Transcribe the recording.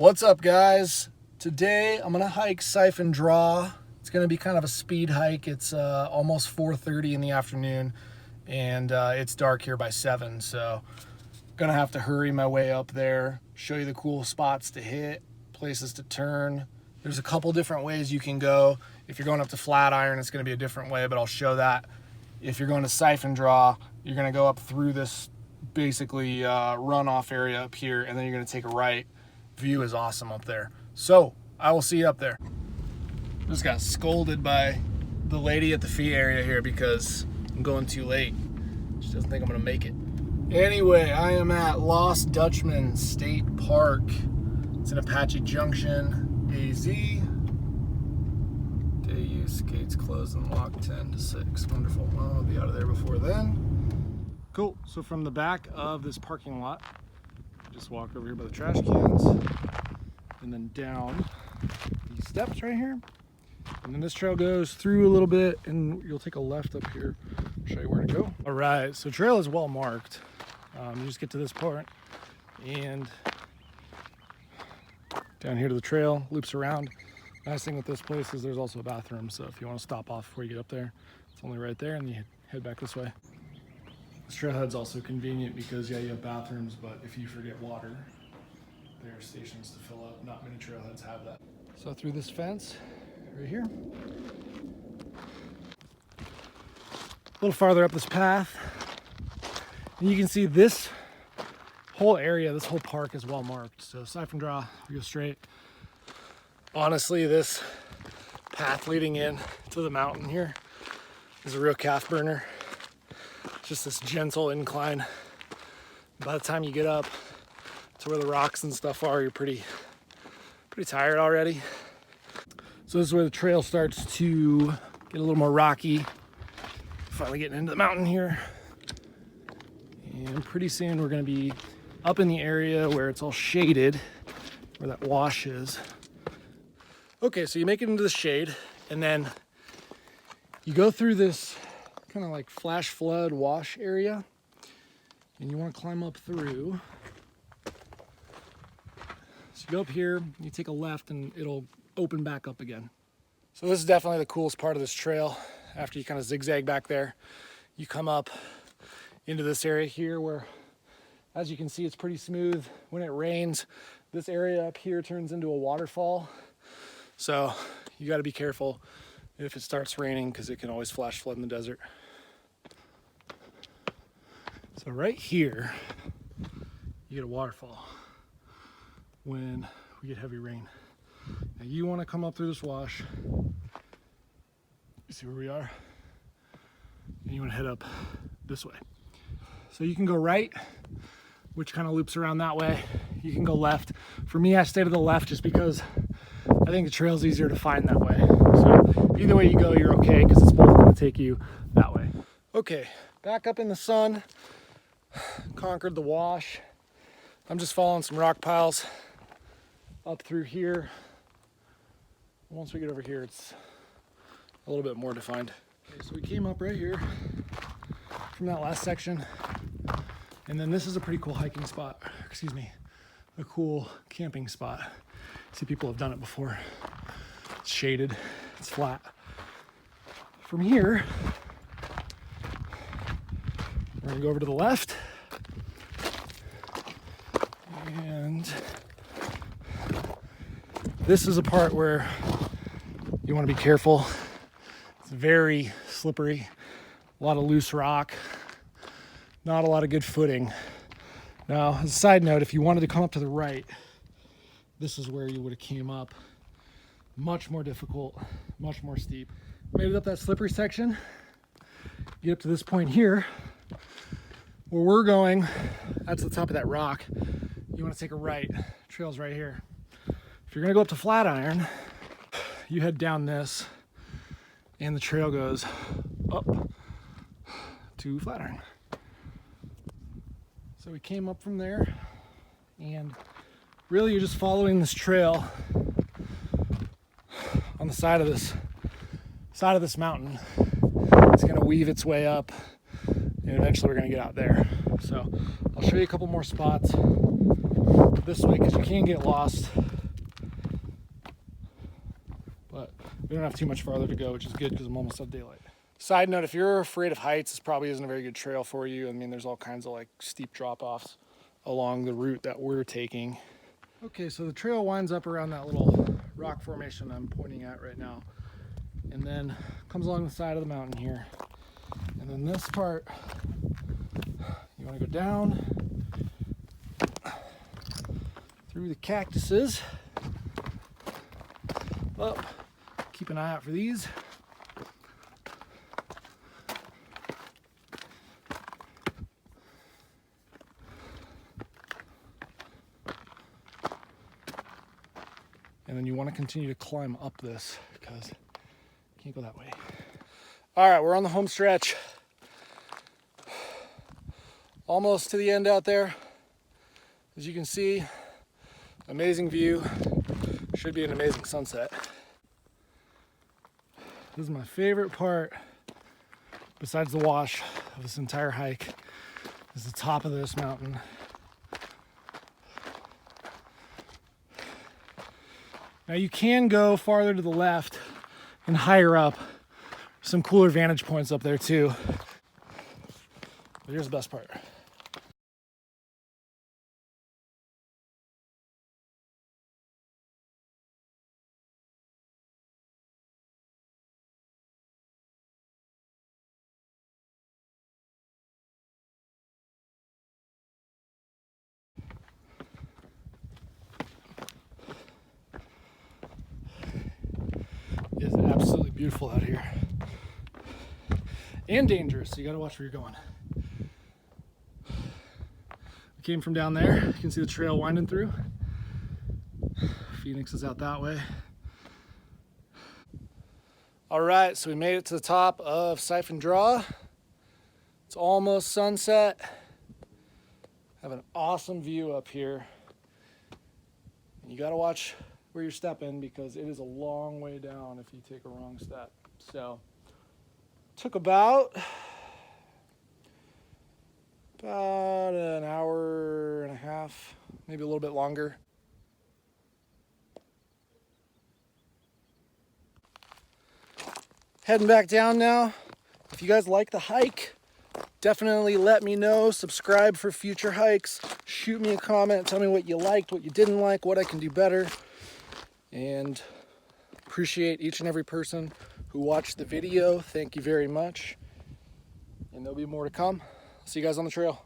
What's up, guys? Today I'm gonna hike Siphon Draw. It's gonna be kind of a speed hike. It's almost 4:30 in the afternoon, and it's dark here by 7, so gonna have to hurry my way up there, show you the cool spots to hit, places to turn. There's a couple different ways you can go. If you're going up to Flatiron, it's gonna be a different way, but I'll show that. If you're going to Siphon Draw, you're gonna go up through this basically runoff area up here, and then you're gonna take a right. View is awesome up there. So I will see you up there. Just got scolded by the lady at the fee area here because I'm going too late. She doesn't think I'm gonna make it. Anyway, I am at Lost Dutchman State Park. It's in Apache Junction, AZ. Day use, gates closed and locked 10 to 6. Wonderful. Well, I'll be out of there before then. Cool. So from the back of this parking lot, just walk over here by the trash cans and then down these steps right here. And then this trail goes through a little bit and you'll take a left up here. I'll show you where to go. All right, so trail is well marked. You just get to this part and down here to the trail, loops around. Nice thing with this place is there's also a bathroom. So if you want to stop off before you get up there, it's only right there and you head back this way. This trailhead's also convenient because, yeah, you have bathrooms, but if you forget water, there are stations to fill up. Not many trailheads have that. So through this fence right here, a little farther up this path, and you can see this whole area, this whole park is well marked. So Siphon Draw, we go straight. Honestly, this path leading in to the mountain here is a real calf burner. Just this gentle incline. By the time you get up to where the rocks and stuff are, you're pretty tired already. So this is where the trail starts to get a little more rocky. Finally getting into the mountain here. And pretty soon we're gonna be up in the area where it's all shaded, where that wash is. Okay, so you make it into the shade and then you go through this kind of like flash flood wash area, and you want to climb up through. So you go up here, you take a left and it'll open back up again. So this is definitely the coolest part of this trail. After you kind of zigzag back there, you come up into this area here where, as you can see, it's pretty smooth. When it rains, this area up here turns into a waterfall. So you got to be careful if it starts raining because it can always flash flood in the desert. So right here, you get a waterfall when we get heavy rain. Now you want to come up through this wash. You see where we are? And you want to head up this way. So you can go right, which kind of loops around that way. You can go left. For me, I stay to the left just because I think the trail's easier to find that way. So either way you go, you're okay because it's both going to take you that way. Okay, back up in the sun. Conquered the wash. I'm just following some rock piles up through here. Once we get over here, it's a little bit more defined. Okay, so we came up right here from that last section, and then this is a pretty cool hiking spot. Excuse me, a cool camping spot. See, people have done it before. It's shaded, it's flat. From here, we're gonna go over to the left, and this is a part where you want to be careful. It's very slippery, a lot of loose rock, not a lot of good footing. Now, as a side note, if you wanted to come up to the right, this is where you would have came up. Much more difficult, much more steep. Made it up that slippery section. Get up to this point here. Where we're going, that's the top of that rock. You want to take a right. Trail's right here. If you're going to go up to Flatiron, you head down this, and the trail goes up to Flatiron. So we came up from there, and really you're just following this trail on the side of this mountain. It's going to weave its way up, and eventually we're going to get out there. So I'll show you a couple more spots this way because you can get lost We don't have too much farther to go, which is good because I'm almost at daylight. Side note, if you're afraid of heights, this probably isn't a very good trail for you. I mean, there's all kinds of like steep drop-offs along the route that we're taking. Okay, so the trail winds up around that little rock formation I'm pointing at right now, and then comes along the side of the mountain here. And then this part, you want to go down through the cactuses, up, keep an eye out for these. And then you want to continue to climb up this because you can't go that way. All right, we're on the home stretch. Almost to the end out there. As you can see, amazing view. Should be an amazing sunset. This is my favorite part, besides the wash of this entire hike, is the top of this mountain. Now you can go farther to the left and higher up. Some cooler vantage points up there too. But here's the best part. It is absolutely beautiful out here. And dangerous, so you gotta watch where you're going. We came from down there. You can see the trail winding through. Phoenix is out that way. All right, so we made it to the top of Siphon Draw. It's almost sunset. Have an awesome view up here. And you gotta watch where you're stepping because it is a long way down if you take a wrong step. So, took about an hour and a half, maybe a little bit longer. Heading back down now. If you guys like the hike, definitely let me know. Subscribe for future hikes. Shoot me a comment. Tell me what you liked, what you didn't like, what I can do better. And appreciate each and every person who watched the video. Thank you very much. And there'll be more to come. See you guys on the trail.